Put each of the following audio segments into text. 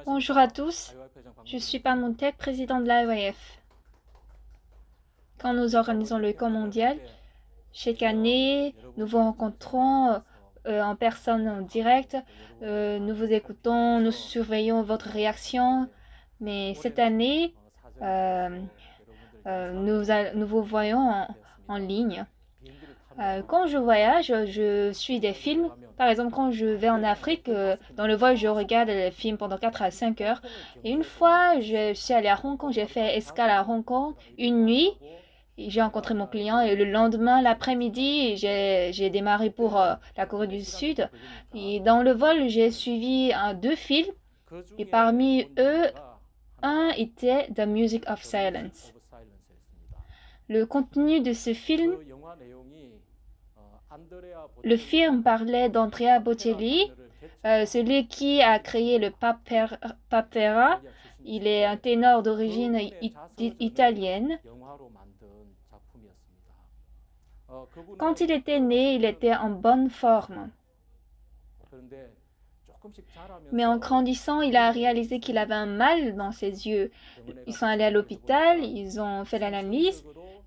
Bonjour à tous, je suis Pamontek, président de l'IYF. Quand nous organisons le camp mondial, chaque année, nous vous rencontrons en personne, en direct. Nous vous écoutons, nous surveillons votre réaction. Mais cette année, euh, nous vous voyons en ligne. Quand je voyage, je suis des films. Par exemple, quand je vais en Afrique, dans le vol, je regarde les films pendant 4 à 5 heures. Et une fois, je suis allée à Hong Kong, j'ai fait escale à Hong Kong une nuit. J'ai rencontré mon client et le lendemain, l'après-midi, j'ai démarré pour la Corée du Sud. Et dans le vol, j'ai suivi deux films et parmi eux, un était The Music of Silence. Le contenu de ce film, le film parlait d'Andrea Bocelli, celui qui a créé le papera. Il est un ténor d'origine italienne. Quand il était né, il était en bonne forme. Mais en grandissant, il a réalisé qu'il avait un mal dans ses yeux. Ils sont allés à l'hôpital, ils ont fait l'analyse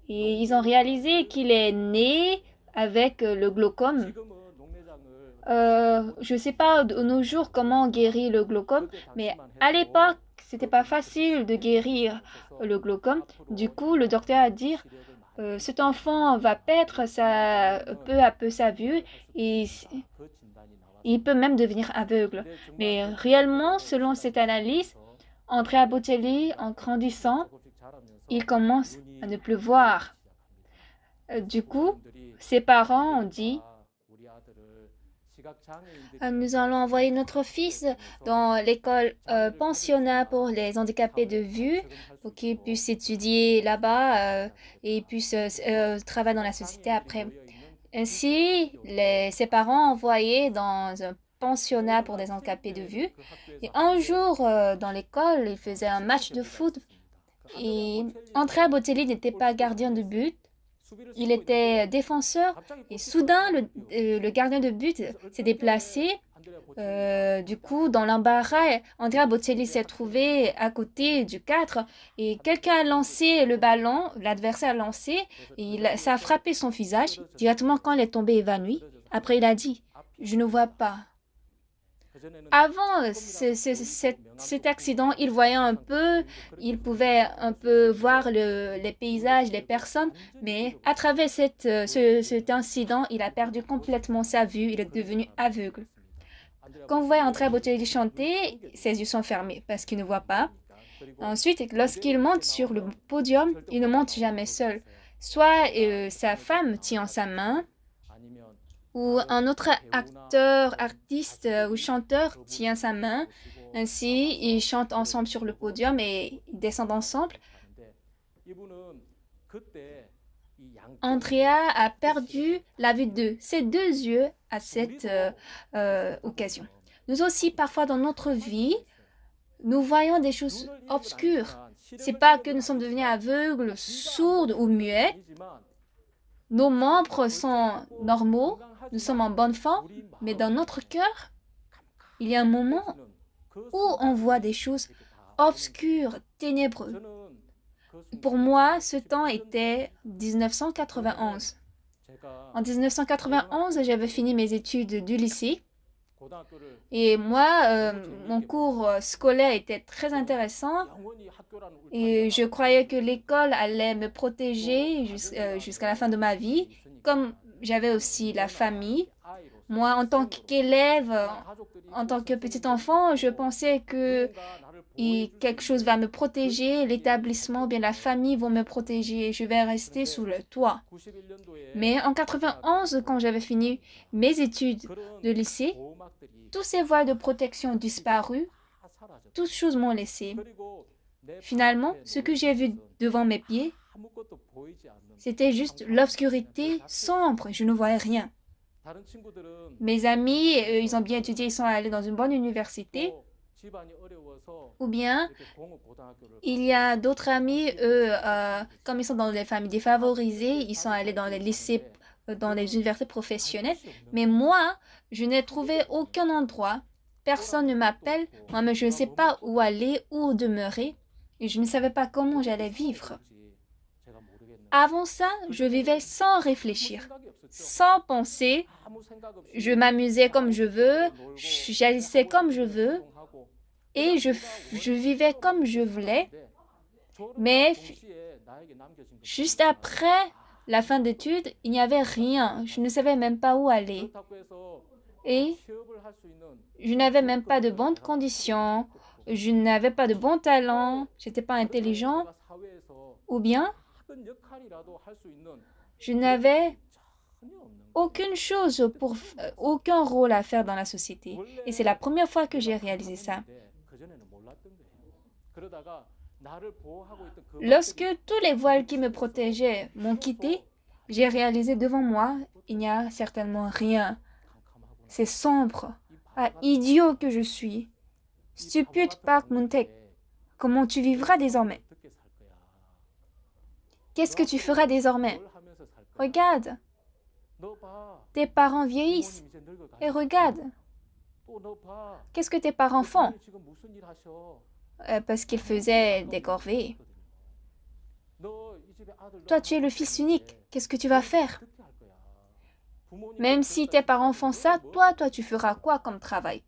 et ils ont réalisé qu'il est né avec le glaucome. Je ne sais pas de nos jours comment on guérit le glaucome, mais à l'époque, c'était pas facile de guérir le glaucome. Du coup, le docteur a dit, cet enfant va perdre peu à peu sa vue et il peut même devenir aveugle. Mais réellement, selon cette analyse, Andrea Bocelli, en grandissant, il commence à ne plus voir. Du coup, ses parents ont dit, nous allons envoyer notre fils dans l'école pensionnat pour les handicapés de vue pour qu'il puisse étudier là-bas et puisse travailler dans la société après. Ainsi, ses parents envoyés dans un pensionnat pour des handicapés de vue. Et un jour, dans l'école, ils faisaient un match de foot et Andrea Bocelli n'était pas gardien de but. Il était défenseur et soudain, le gardien de but s'est déplacé. Du coup, dans l'embarras, Andrea Bocelli s'est trouvé à côté du 4 et quelqu'un a lancé le ballon, l'adversaire a lancé et ça a frappé son visage directement quand il est tombé évanoui. Après, il a dit, je ne vois pas. Avant cet accident, il voyait un peu, il pouvait un peu voir les paysages, les personnes, mais à travers cet incident, il a perdu complètement sa vue, il est devenu aveugle. Quand vous voyez Andrea Bocelli chanter, ses yeux sont fermés parce qu'il ne voit pas. Ensuite, lorsqu'il monte sur le podium, il ne monte jamais seul. Soit sa femme tient sa main, ou un autre acteur, artiste ou chanteur tient sa main. Ainsi, ils chantent ensemble sur le podium et ils descendent ensemble. Andrea a perdu la vue de ses deux yeux à cette occasion. Nous aussi, parfois dans notre vie, nous voyons des choses obscures. C'est pas que nous sommes devenus aveugles, sourds ou muets. Nos membres sont normaux, nous sommes en bonne forme, mais dans notre cœur, il y a un moment où on voit des choses obscures, ténébreuses. Pour moi, ce temps était 1991. En 1991, j'avais fini mes études du lycée. Et moi, mon cours scolaire était très intéressant et je croyais que l'école allait me protéger jusqu'à la fin de ma vie. Comme j'avais aussi la famille, moi, en tant qu'élève, en tant que petit enfant, je pensais que quelque chose va me protéger, l'établissement, bien la famille vont me protéger, je vais rester sous le toit. Mais en 91, quand j'avais fini mes études de lycée, tous ces voiles de protection ont disparu, toutes choses m'ont laissé. Finalement, ce que j'ai vu devant mes pieds, c'était juste l'obscurité sombre, je ne voyais rien. Mes amis, ils ont bien étudié, ils sont allés dans une bonne université. Ou bien, il y a d'autres amis, eux, comme ils sont dans des familles défavorisées, ils sont allés dans les lycées, dans les universités professionnelles. Mais moi, je n'ai trouvé aucun endroit personne ne m'appelle, moi-même je ne sais pas où aller, où demeurer, et je ne savais pas comment j'allais vivre. Avant ça, je vivais sans réfléchir, sans penser. Je m'amusais comme je veux, j'agissais comme je veux, et je vivais comme je voulais. Mais juste après la fin d'études, il n'y avait rien. Je ne savais même pas où aller. Et je n'avais même pas de bonnes conditions. Je n'avais pas de bons talents. Je n'étais pas intelligent. Ou bien, je n'avais aucune chose aucun rôle à faire dans la société. Et c'est la première fois que j'ai réalisé ça. Lorsque tous les voiles qui me protégeaient m'ont quitté, j'ai réalisé devant moi, il n'y a certainement rien. C'est sombre. Ah, idiot que je suis. Stupide Park Moon-taek. Comment tu vivras désormais? Qu'est-ce que tu feras désormais? Regarde. Tes parents vieillissent. Et regarde. Qu'est-ce que tes parents font? Parce qu'ils faisaient des corvées. Toi, tu es le fils unique. Qu'est-ce que tu vas faire? Même si tes parents font ça, toi, tu feras quoi comme travail?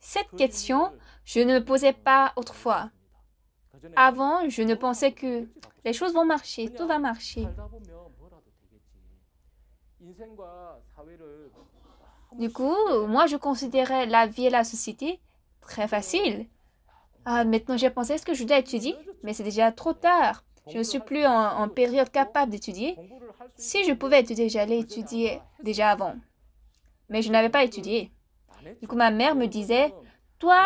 Cette question, je ne me posais pas autrefois. Avant, je ne pensais que les choses vont marcher, tout va marcher. Du coup, moi, je considérais la vie et la société très facile. Ah, maintenant, j'ai pensé, est-ce que je dois étudier? Mais c'est déjà trop tard. Je ne suis plus en période capable d'étudier. Si je pouvais étudier, j'allais étudier déjà avant. Mais je n'avais pas étudié. Du coup, ma mère me disait, toi,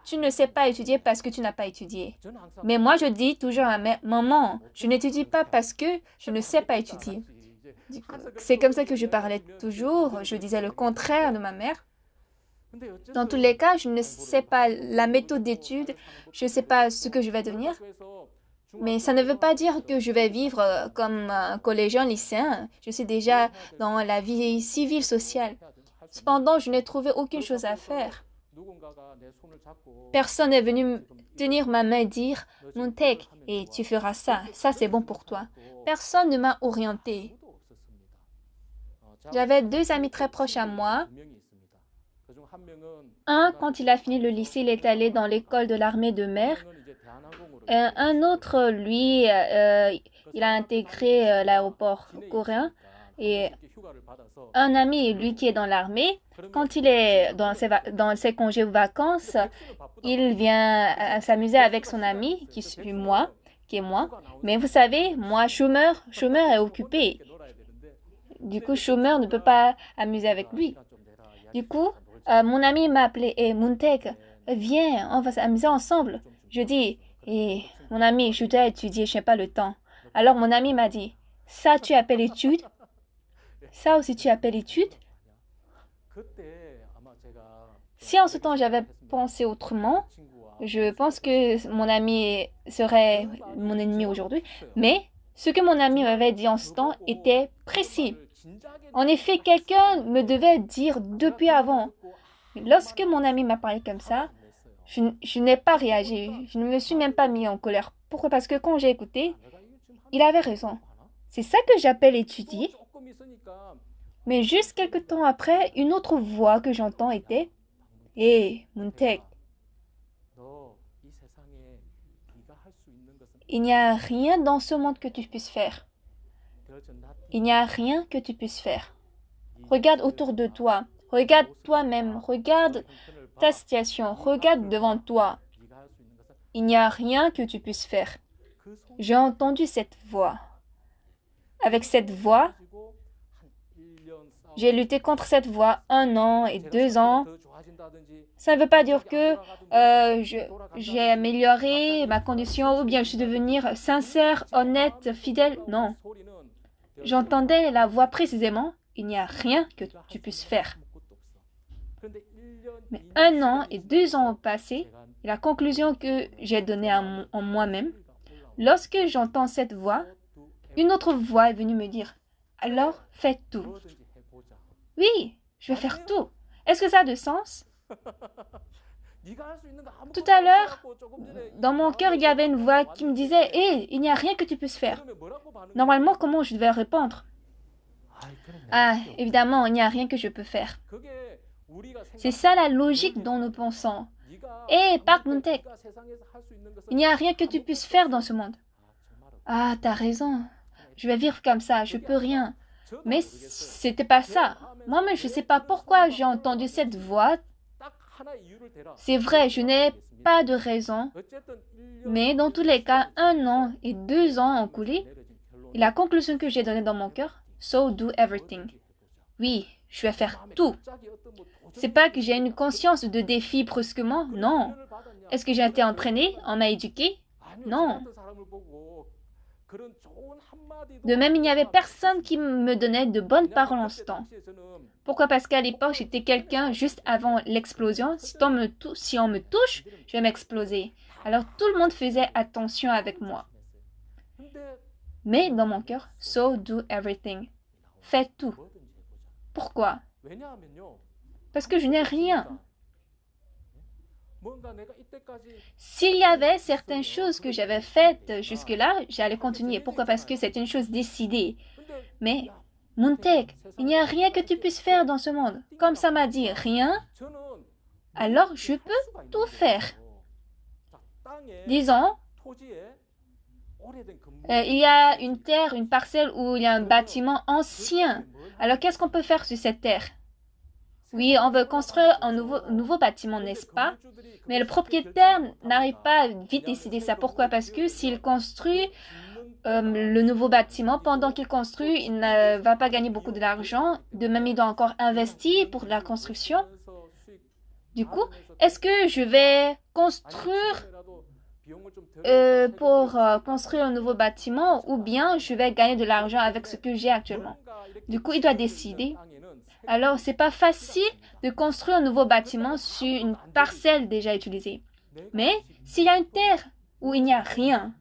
tu ne sais pas étudier parce que tu n'as pas étudié. Mais moi, je dis toujours à ma mère, maman, je n'étudie pas parce que je ne sais pas étudier. C'est comme ça que je parlais toujours. Je disais le contraire de ma mère. Dans tous les cas, je ne sais pas la méthode d'étude, je ne sais pas ce que je vais devenir. Mais ça ne veut pas dire que je vais vivre comme un collégien, lycéen. Je suis déjà dans la vie civile, sociale. Cependant, je n'ai trouvé aucune chose à faire. Personne n'est venu tenir ma main et dire « Moon-taek, et tu feras ça, ça c'est bon pour toi. » Personne ne m'a orienté. J'avais deux amis très proches à moi. Un, quand il a fini le lycée, il est allé dans l'école de l'armée de mer. Un autre, lui, il a intégré l'aéroport coréen. Et un ami, lui, qui est dans l'armée, quand il est dans ses congés ou vacances, il vient s'amuser avec son ami, qui est moi. Mais vous savez, moi, chômeur est occupé. Du coup, chômeur ne peut pas amuser avec lui. Du coup, mon ami m'a appelé, et Moon-taek, viens, on va s'amuser ensemble. Je dis, et mon ami, je dois étudier, je n'ai pas le temps. Alors mon ami m'a dit, ça tu appelles étude? Ça aussi tu appelles étude? Si en ce temps j'avais pensé autrement, je pense que mon ami serait mon ennemi aujourd'hui. Mais ce que mon ami m'avait dit en ce temps était précis. En effet, quelqu'un me devait dire depuis avant. Lorsque mon ami m'a parlé comme ça, je n'ai pas réagi. Je ne me suis même pas mis en colère. Pourquoi? Parce que quand j'ai écouté, il avait raison. C'est ça que j'appelle étudier. Mais juste quelque temps après, une autre voix que j'entends était « Hé, Moon-taek, il n'y a rien dans ce monde que tu puisses faire. Il n'y a rien que tu puisses faire. Regarde autour de toi. Regarde toi-même. Regarde ta situation. Regarde devant toi. Il n'y a rien que tu puisses faire. » J'ai entendu cette voix. Avec cette voix, j'ai lutté contre cette voix 1 an et 2 ans. Ça ne veut pas dire que j'ai amélioré ma condition ou bien je suis devenue sincère, honnête, fidèle. Non. J'entendais la voix précisément. Il n'y a rien que tu puisses faire. Mais 1 an et 2 ans ont passé et la conclusion que j'ai donnée en moi-même, lorsque j'entends cette voix, une autre voix est venue me dire « Alors, fais tout. » Oui, je vais faire tout. Est-ce que ça a de sens? Tout à l'heure, dans mon cœur, il y avait une voix qui me disait « Hé, il n'y a rien que tu puisses faire. » Normalement, comment je devais répondre? Ah, évidemment, il n'y a rien que je peux faire. C'est ça la logique dont nous pensons. Hé, Park Moon-taek, il n'y a rien que tu puisses faire dans ce monde. Ah, t'as raison. Je vais vivre comme ça, je peux rien. Mais c'était pas ça. Moi-même, je ne sais pas pourquoi j'ai entendu cette voix. C'est vrai, je n'ai pas de raison. Mais dans tous les cas, 1 an et 2 ans ont coulé. Et la conclusion que j'ai donnée dans mon cœur, so do everything. Oui, je vais faire tout. C'est pas que j'ai une conscience de défi brusquement, non. Est-ce que j'ai été entraînée? On m'a éduquée? Non. De même, il n'y avait personne qui me donnait de bonnes paroles en ce temps. Pourquoi? Parce qu'à l'époque, j'étais quelqu'un juste avant l'explosion. Si on me touche, je vais m'exploser. Alors tout le monde faisait attention avec moi. Mais dans mon cœur, so do everything. Fais tout. Pourquoi? Parce que je n'ai rien. S'il y avait certaines choses que j'avais faites jusque-là, j'allais continuer. Pourquoi? Parce que c'est une chose décidée. Mais, Moon-taek, il n'y a rien que tu puisses faire dans ce monde. Comme ça m'a dit, rien, alors je peux tout faire. Disons, il y a une terre, une parcelle où il y a un bâtiment ancien. Alors qu'est-ce qu'on peut faire sur cette terre? Oui, on veut construire un nouveau bâtiment, n'est-ce pas? Mais le propriétaire n'arrive pas à vite décider ça. Pourquoi? Parce que s'il construit le nouveau bâtiment, pendant qu'il construit, il ne va pas gagner beaucoup d'argent. De même, il doit encore investir pour la construction. Du coup, est-ce que je vais construire pour construire un nouveau bâtiment ou bien je vais gagner de l'argent avec ce que j'ai actuellement? Du coup, il doit décider. Alors, c'est pas facile de construire un nouveau bâtiment sur une parcelle déjà utilisée. Mais s'il y a une terre où il n'y a rien,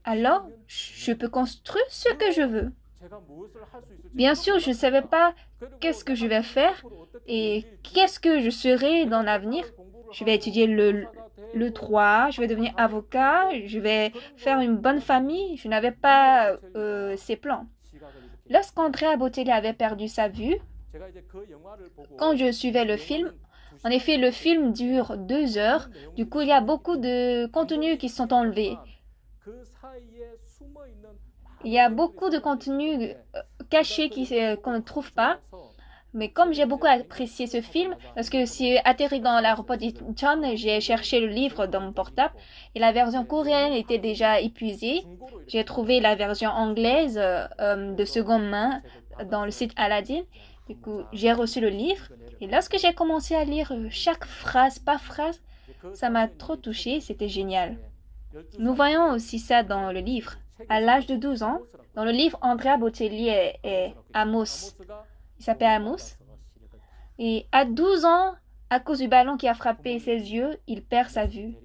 alors je peux construire ce que je veux. Bien sûr, je ne savais pas qu'est-ce que je vais faire et qu'est-ce que je serai dans l'avenir. Je vais étudier le droit, je vais devenir avocat, je vais faire une bonne famille. Je n'avais pas ces plans. Lorsqu'Andrea Bocelli avait perdu sa vue, quand je suivais le film, en effet, le film dure 2 heures. Du coup, il y a beaucoup de contenus qui sont enlevés. Il y a beaucoup de contenus cachés qu'on ne trouve pas. Mais comme j'ai beaucoup apprécié ce film, parce que si atterri dans l'aéroport d'Incheon, j'ai cherché le livre dans mon portable et la version coréenne était déjà épuisée. J'ai trouvé la version anglaise de seconde main dans le site Aladdin. Du coup, j'ai reçu le livre et lorsque j'ai commencé à lire chaque phrase par phrase, ça m'a trop touchée, c'était génial. Nous voyons aussi ça dans le livre. À l'âge de 12 ans, dans le livre, Andrea Bocelli est Amos. Il s'appelle Amos. Et à 12 ans, à cause du ballon qui a frappé ses yeux, il perd sa vue.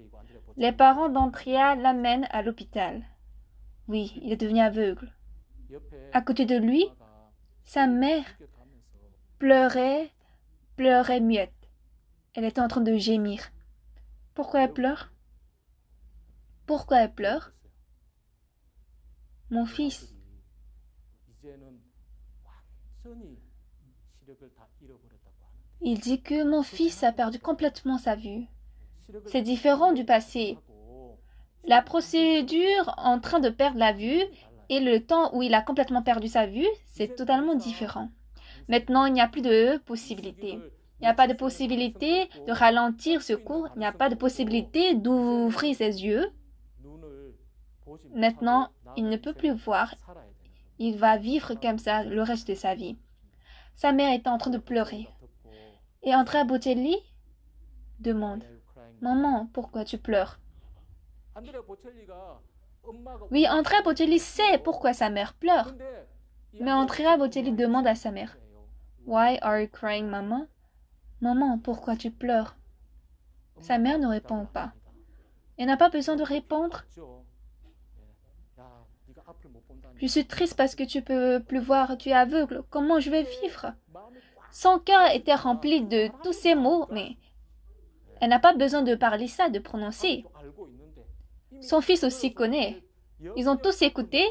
Les parents d'Andrea l'amènent à l'hôpital. Oui, il est devenu aveugle. À côté de lui, sa mère pleurait muette. Elle était en train de gémir. Pourquoi elle pleure? Pourquoi elle pleure? Mon fils. Il dit que mon fils a perdu complètement sa vue. C'est différent du passé. La procédure en train de perdre la vue et le temps où il a complètement perdu sa vue, c'est totalement différent. Maintenant, il n'y a plus de possibilité. Il n'y a pas de possibilité de ralentir ce cours. Il n'y a pas de possibilité d'ouvrir ses yeux. Maintenant, il ne peut plus voir. Il va vivre comme ça le reste de sa vie. Sa mère était en train de pleurer. Et Andrea Bocelli demande, « Maman, pourquoi tu pleures ?» Oui, Andrea Bocelli sait pourquoi sa mère pleure. Mais Andrea Bocelli demande à sa mère, « Why are you crying, maman? » Maman, pourquoi tu pleures? Sa mère ne répond pas. Elle n'a pas besoin de répondre. Je suis triste parce que tu peux plus voir, tu es aveugle. Comment je vais vivre? Son cœur était rempli de tous ces mots, mais Elle n'a pas besoin de parler ça, de prononcer. Son fils aussi connaît. Ils ont tous écouté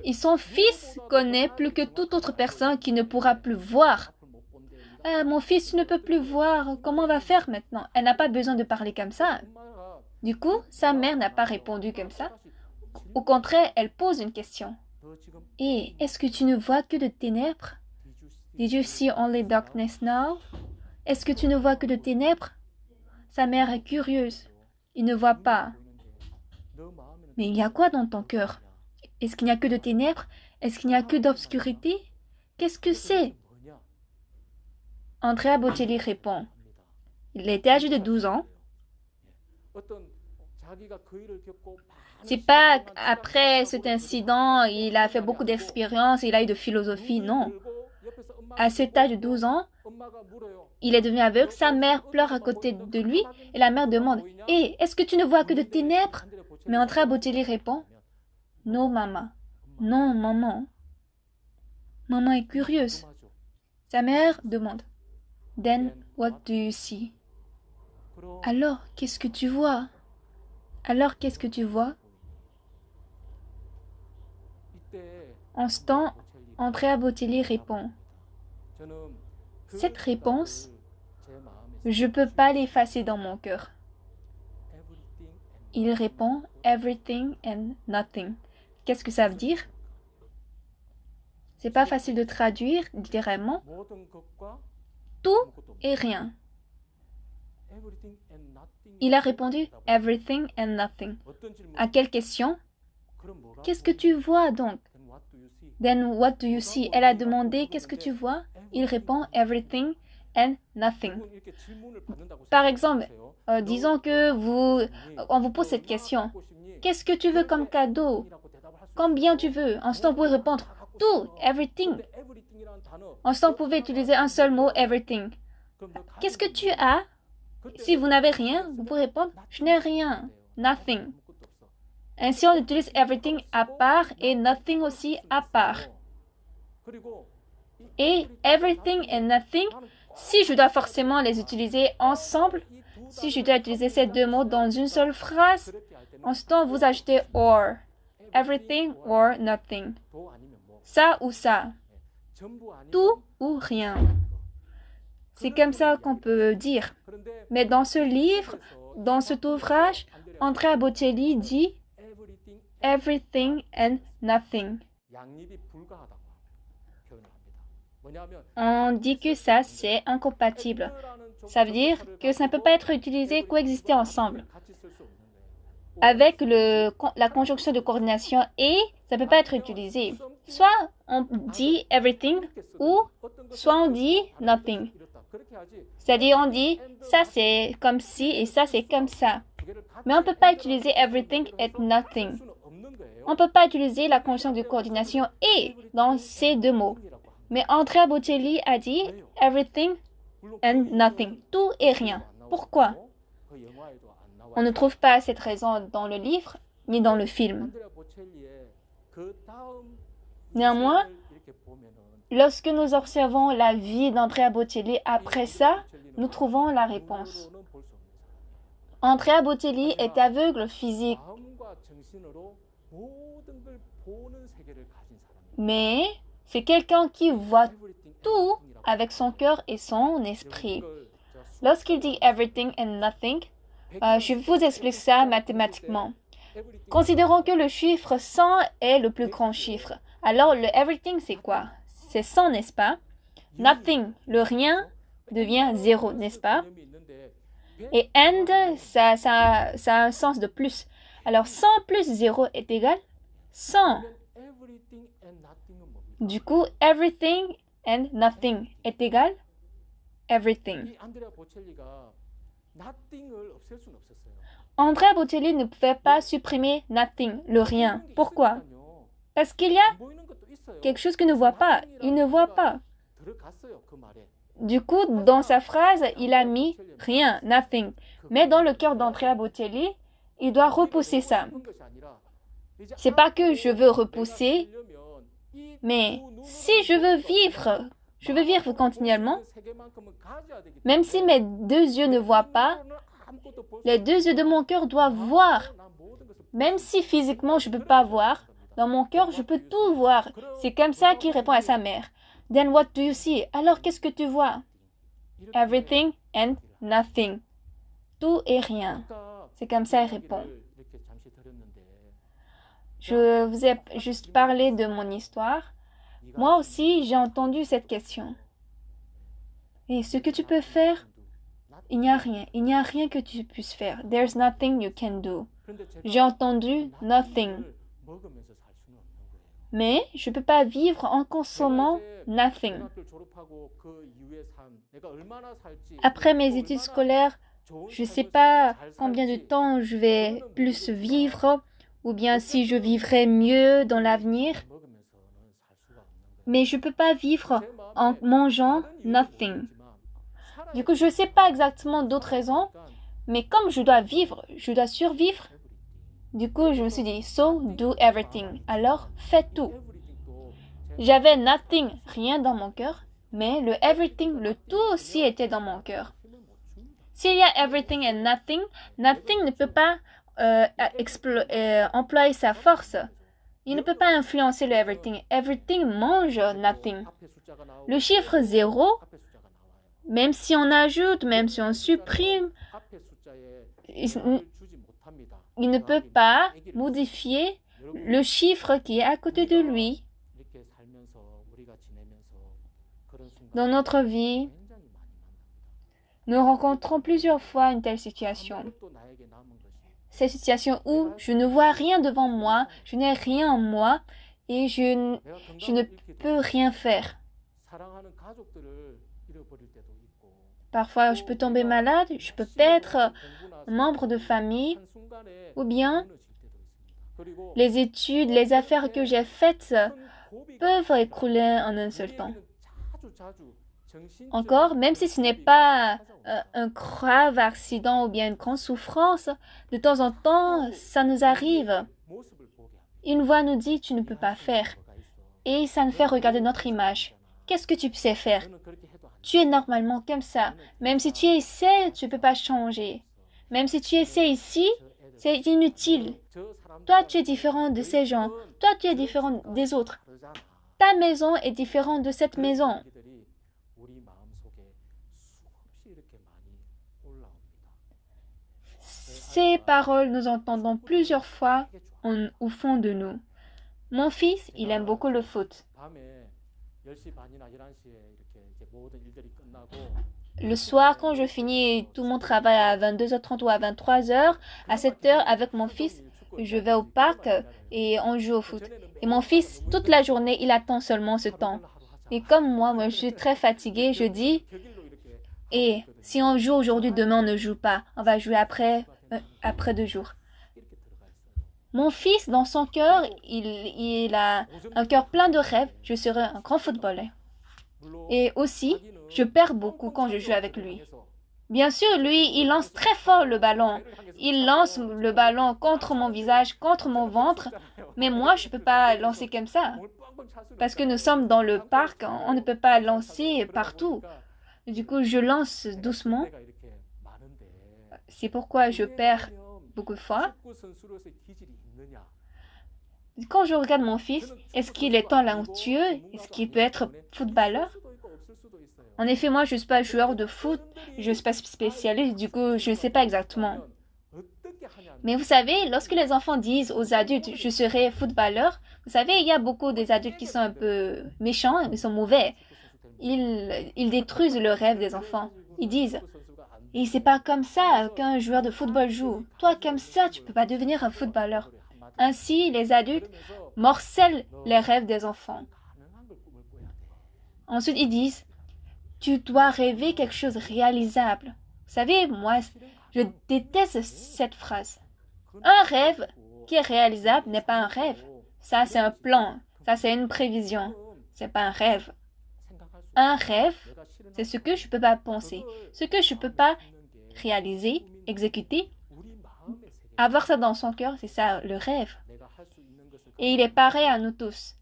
et son fils connaît plus que toute autre personne qui ne pourra plus voir. Ah, mon fils ne peut plus voir, comment on va faire maintenant? Elle n'a pas besoin de parler comme ça. Du coup, sa mère n'a pas répondu comme ça. Au contraire, elle pose une question. Et est-ce que tu ne vois que de ténèbres? Did you see only darkness now? Est-ce que tu ne vois que de ténèbres? Sa mère est curieuse. Il ne voit pas. Mais il y a quoi dans ton cœur? Est-ce qu'il n'y a que de ténèbres? Est-ce qu'il n'y a que d'obscurité? Qu'est-ce que c'est? Andrea Bocelli répond. Il était âgé de 12 ans. C'est pas après cet incident, il a fait beaucoup d'expériences, il a eu de philosophie, non. À cet âge de 12 ans, il est devenu aveugle, sa mère pleure à côté de lui et la mère demande « Hé, est-ce que tu ne vois que de ténèbres ?» Mais Andrea Bocelli répond « Non, maman. Non, maman. Maman est curieuse. » Sa mère demande « Then what do you see? » Alors, qu'est-ce que tu vois? Alors, qu'est-ce que tu vois? En ce temps, Andrea Bocelli répond. Cette réponse, je ne peux pas l'effacer dans mon cœur. Il répond everything and nothing. Qu'est-ce que ça veut dire? C'est pas facile de traduire littéralement. Tout et rien. Il a répondu everything and nothing. À quelle question? Qu'est-ce que tu vois donc? Then what do you see? Elle a demandé qu'est-ce que tu vois? Il répond everything and nothing. Par exemple, disons que on vous pose cette question. Qu'est-ce que tu veux comme cadeau? Combien tu veux? En ce temps, vous pouvez répondre tout, everything. En ce temps, vous pouvez utiliser un seul mot, everything. Qu'est-ce que tu as? Si vous n'avez rien, vous pouvez répondre je n'ai rien, nothing. Ainsi, on utilise everything à part et nothing aussi à part. Et everything et nothing, si je dois forcément les utiliser ensemble, si je dois utiliser ces deux mots dans une seule phrase, en ce temps, vous ajoutez or. Everything or nothing. Ça ou ça. Tout ou rien. C'est comme ça qu'on peut dire. Mais dans ce livre, dans cet ouvrage, Andrea Bocelli dit everything and nothing. On dit que ça, c'est incompatible. Ça veut dire que ça ne peut pas être utilisé, coexister ensemble. Avec la conjonction de coordination et, ça ne peut pas être utilisé. Soit on dit everything ou soit on dit nothing. C'est-à-dire on dit ça c'est comme si et ça c'est comme ça. Mais on ne peut pas utiliser everything and nothing. On ne peut pas utiliser la conjonction de coordination et dans ces deux mots. Mais Andrea Bocelli a dit everything and nothing. Tout et rien. Pourquoi? On ne trouve pas cette raison dans le livre ni dans le film. Néanmoins, lorsque nous observons la vie d'Andrea Bocelli après ça, nous trouvons la réponse. Andrea Bocelli est aveugle physique. Mais c'est quelqu'un qui voit tout avec son cœur et son esprit. Lorsqu'il dit everything and nothing, je vous explique ça mathématiquement. Considérons que le chiffre 100 est le plus grand chiffre. Alors, le everything, c'est quoi? C'est 100, n'est-ce pas? Nothing, le rien, devient 0, n'est-ce pas? Et and, ça a un sens de plus. Alors, 100 plus 0 est égal 100. Du coup, everything and nothing est égal everything. Andrea Bocelli ne pouvait pas supprimer nothing, le rien. Pourquoi? Parce qu'il y a quelque chose qu'il ne voit pas. Il ne voit pas. Du coup, dans sa phrase, il a mis rien, nothing. Mais dans le cœur d'Andrea Bocelli, il doit repousser ça. C'est pas que je veux repousser, mais si je veux vivre Je veux vivre continuellement. Même si mes deux yeux ne voient pas, les deux yeux de mon cœur doivent voir. Même si physiquement je ne peux pas voir, dans mon cœur je peux tout voir. C'est comme ça qu'il répond à sa mère. Then what do you see? Alors qu'est-ce que tu vois? Everything and nothing. Tout et rien. C'est comme ça il répond. Je vous ai juste parlé de mon histoire. Moi aussi, j'ai entendu cette question. Et ce que tu peux faire, il n'y a rien. Il n'y a rien que tu puisses faire. There's nothing you can do. J'ai entendu nothing. Mais je ne peux pas vivre en consommant nothing. Après mes études scolaires, je ne sais pas combien de temps je vais plus vivre ou bien si je vivrai mieux dans l'avenir. Mais je ne peux pas vivre en mangeant nothing. Du coup, je ne sais pas exactement d'autres raisons, mais comme je dois vivre, je dois survivre, du coup, je me suis dit, so do everything. Alors, fais tout. J'avais nothing, rien dans mon cœur, mais le everything, le tout aussi était dans mon cœur. S'il y a everything and nothing, nothing ne peut pas employer sa force. Il ne peut pas influencer le everything. Everything mange nothing. Le chiffre 0, même si on ajoute, même si on supprime, il ne peut pas modifier le chiffre qui est à côté de lui. Dans notre vie, nous rencontrons plusieurs fois une telle situation. Cette situation où je ne vois rien devant moi, je n'ai rien en moi et je ne peux rien faire. Parfois, je peux tomber malade, je peux perdre un membre de famille ou bien les études, les affaires que j'ai faites peuvent écrouler en un seul temps. Encore, même si ce n'est pas un grave accident ou bien une grande souffrance, de temps en temps, ça nous arrive. Une voix nous dit, tu ne peux pas faire. Et ça nous fait regarder notre image. Qu'est-ce que tu sais faire? Tu es normalement comme ça. Même si tu essaies, tu ne peux pas changer. Même si tu essaies ici, c'est inutile. Toi, tu es différent de ces gens. Toi, tu es différent des autres. Ta maison est différente de cette maison. Ces paroles, nous entendons plusieurs fois au fond de nous. Mon fils, il aime beaucoup le foot. Le soir, quand je finis tout mon travail à 22h30 ou à 23h, à 7h, avec mon fils, je vais au parc et on joue au foot. Et mon fils, toute la journée, il attend seulement ce temps. Et comme moi, je suis très fatiguée, je dis, et si on joue aujourd'hui, demain, on ne joue pas. On va jouer après 2 jours. Mon fils, dans son cœur, il a un cœur plein de rêves. Je serai un grand footballeur. Et aussi, je perds beaucoup quand je joue avec lui. Bien sûr, lui, il lance très fort le ballon. Il lance le ballon contre mon visage, contre mon ventre. Mais moi, je ne peux pas lancer comme ça. Parce que nous sommes dans le parc, on ne peut pas lancer partout. Du coup, je lance doucement. C'est pourquoi je perds beaucoup de fois. Quand je regarde mon fils, est-ce qu'il est talentueux? Est-ce qu'il peut être footballeur? En effet, moi, je ne suis pas joueur de foot, je ne suis pas spécialiste, du coup, je ne sais pas exactement. Mais vous savez, lorsque les enfants disent aux adultes « je serai footballeur », vous savez, il y a beaucoup des adultes qui sont un peu méchants, ils sont mauvais. Ils détruisent le rêve des enfants. Ils disent « et c'est pas comme ça qu'un joueur de football joue. Toi, comme ça, tu ne peux pas devenir un footballeur. » Ainsi, les adultes morcellent les rêves des enfants. Ensuite, ils disent « tu dois rêver quelque chose de réalisable. » Vous savez, moi, je déteste cette phrase. Un rêve qui est réalisable n'est pas un rêve. Ça, c'est un plan. Ça, c'est une prévision. C'est pas un rêve. Un rêve, c'est ce que je ne peux pas penser, ce que je ne peux pas réaliser, exécuter. Avoir ça dans son cœur, c'est ça le rêve. Et il est pareil à nous tous.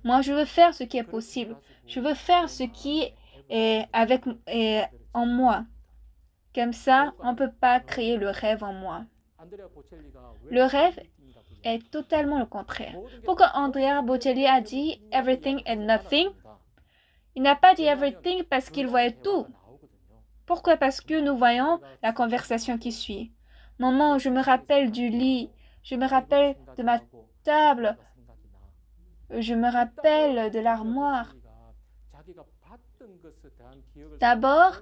Moi, je veux faire ce qui est possible. Je veux faire ce qui est en moi. Comme ça, on ne peut pas créer le rêve en moi. Le rêve est totalement le contraire. Pourquoi Andrea Bocelli a dit « everything and nothing », il n'a pas dit « everything » parce qu'il voyait tout. Pourquoi? Parce que nous voyons la conversation qui suit. Maman, je me rappelle du lit, je me rappelle de ma table, je me rappelle de l'armoire. D'abord,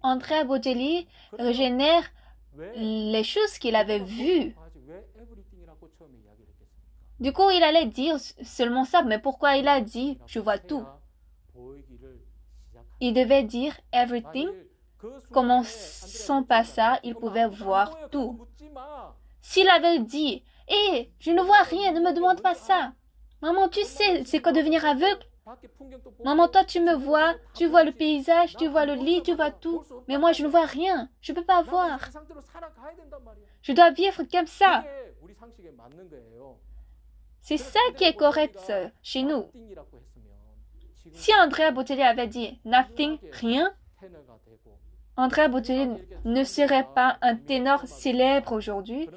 Andrea Bocelli régénère les choses qu'il avait vues. Du coup, il allait dire seulement ça, mais pourquoi il a dit « je vois tout ». Il devait dire « everything ». Commençant par ça, il pouvait voir tout. S'il avait dit « hé, je ne vois rien, ne me demande pas ça. Maman, tu sais, c'est quoi devenir aveugle? Maman, toi, tu me vois, tu vois le paysage, tu vois le lit, tu vois tout. Mais moi, je ne vois rien, je ne peux pas voir. Je dois vivre comme ça. » C'est ça qui est correct chez nous. Si Andrea Bocelli avait dit « nothing », rien, Andrea Bocelli ne serait pas un ténor célèbre aujourd'hui.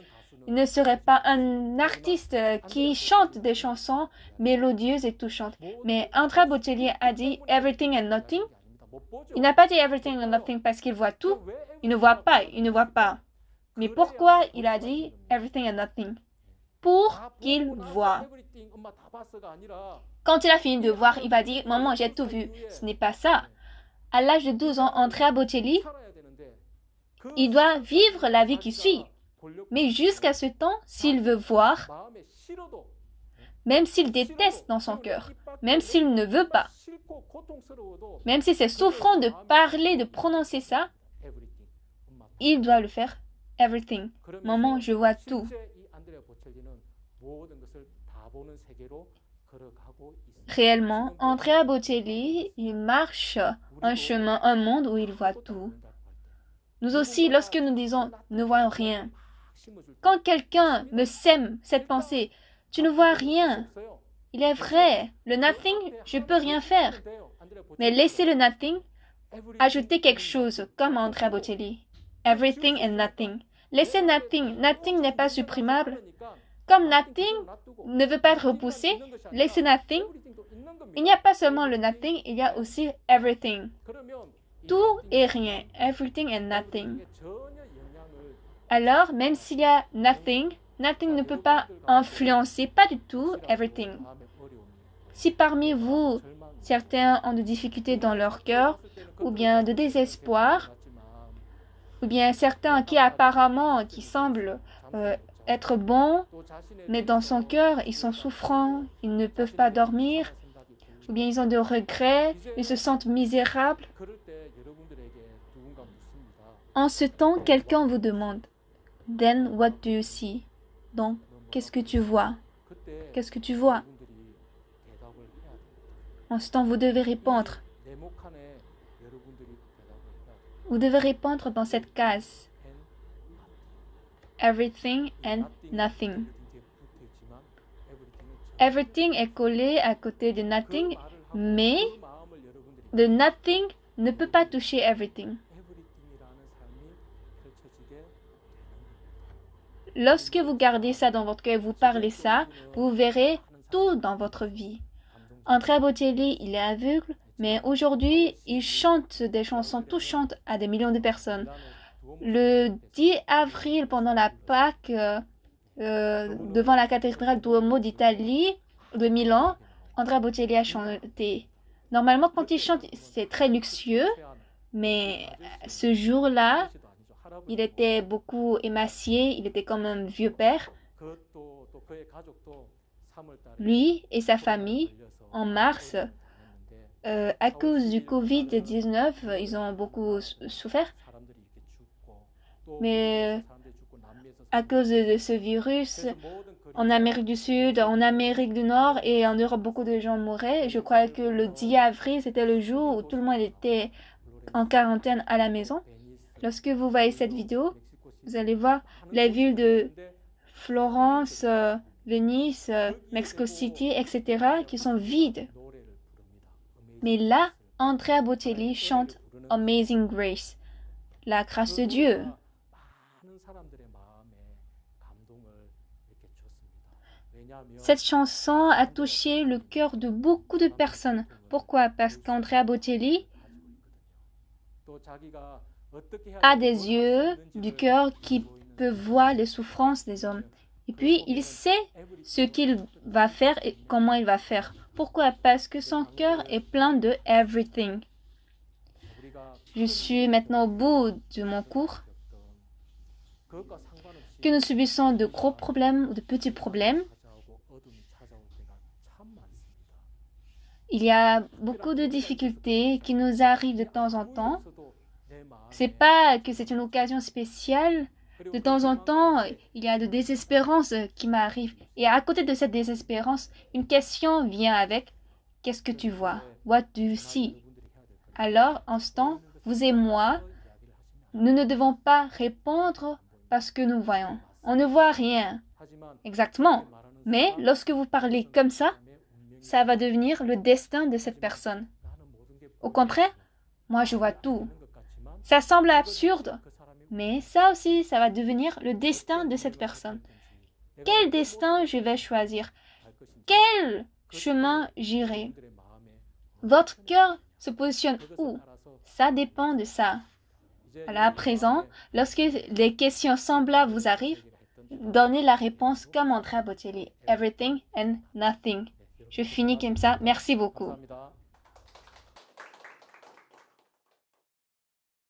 Il ne serait pas un artiste qui chante des chansons mélodieuses et touchantes. Mais Andrea Bocelli a dit « everything and nothing ». Il n'a pas dit « everything and nothing » parce qu'il voit tout. Il ne voit pas, il ne voit pas. Mais pourquoi il a dit « everything and nothing » ? Pour qu'il voit. Quand il a fini de voir, il va dire « maman, j'ai tout vu ». Ce n'est pas ça. À l'âge de 12 ans, Andrea Bocelli, il doit vivre la vie qui suit. Mais jusqu'à ce temps, s'il veut voir, même s'il déteste dans son cœur, même s'il ne veut pas, même si c'est souffrant de parler, de prononcer ça, il doit le faire. Everything. Maman, je vois tout. Réellement, Andrea Bocelli, il marche un chemin, un monde où il voit tout. Nous aussi, lorsque nous disons « ne voyons rien », quand quelqu'un me sème cette pensée « tu ne vois rien », il est vrai, le nothing, je ne peux rien faire. Mais laissez le nothing, ajoutez quelque chose comme Andrea Bocelli. Everything and nothing. Laissez nothing. Nothing n'est pas supprimable. Comme nothing ne veut pas être repoussé, laissez nothing. Il n'y a pas seulement le nothing, il y a aussi everything. Tout et rien. Everything and nothing. Alors, même s'il y a nothing, nothing ne peut pas influencer, pas du tout, everything. Si parmi vous, certains ont des difficultés dans leur cœur, ou bien de désespoir, ou bien certains qui apparemment, qui semblent être bons, mais dans son cœur, ils sont souffrants, ils ne peuvent pas dormir, ou bien ils ont des regrets, ils se sentent misérables. En ce temps, quelqu'un vous demande « Then what do you see ?» Donc, qu'est-ce que tu vois? Qu'est-ce que tu vois? En ce temps, vous devez répondre. Vous devez répondre dans cette case. Everything and nothing. Everything est collé à côté de nothing, mais le nothing ne peut pas toucher everything. Lorsque vous gardez ça dans votre cœur, vous parlez ça, vous verrez tout dans votre vie. Andrea Bocelli, il est aveugle, mais aujourd'hui, il chante des chansons touchantes à des millions de personnes. Le 10 avril, pendant la Pâque, devant la cathédrale Duomo d'Italie, de Milan, Andrea Bocelli a chanté. Normalement, quand il chante, c'est très luxueux, mais ce jour-là, il était beaucoup émacié, il était comme un vieux père. Lui et sa famille, en mars, à cause du Covid-19, ils ont beaucoup souffert. Mais à cause de ce virus, en Amérique du Sud, en Amérique du Nord et en Europe, beaucoup de gens mouraient. Je crois que le 10 avril, c'était le jour où tout le monde était en quarantaine à la maison. Lorsque vous voyez cette vidéo, vous allez voir la ville de Florence, Venise, Mexico City, etc., qui sont vides. Mais là, Andrea Bocelli chante Amazing Grace, la grâce de Dieu. Cette chanson a touché le cœur de beaucoup de personnes. Pourquoi? Parce qu'Andrea Bocelli a des yeux du cœur qui peuvent voir les souffrances des hommes. Et puis, il sait ce qu'il va faire et comment il va faire. Pourquoi? Parce que son cœur est plein de everything. Je suis maintenant au bout de mon cours. Que nous subissons de gros problèmes ou de petits problèmes, il y a beaucoup de difficultés qui nous arrivent de temps en temps. C'est pas que c'est une occasion spéciale. De temps en temps, il y a de désespérance qui m'arrive. Et à côté de cette désespérance, une question vient avec. Qu'est-ce que tu vois? What do you see? Alors, en ce temps, vous et moi, nous ne devons pas répondre parce que nous voyons. On ne voit rien. Exactement. Mais lorsque vous parlez comme ça va devenir le destin de cette personne. Au contraire, moi je vois tout. Ça semble absurde, mais ça aussi, ça va devenir le destin de cette personne. Quel destin je vais choisir? Quel chemin j'irai? Votre cœur se positionne où? Ça dépend de ça. Alors à présent, lorsque les questions semblables vous arrivent, donnez la réponse comme Andrea Bocelli. Everything and nothing. Je finis comme ça. Merci beaucoup.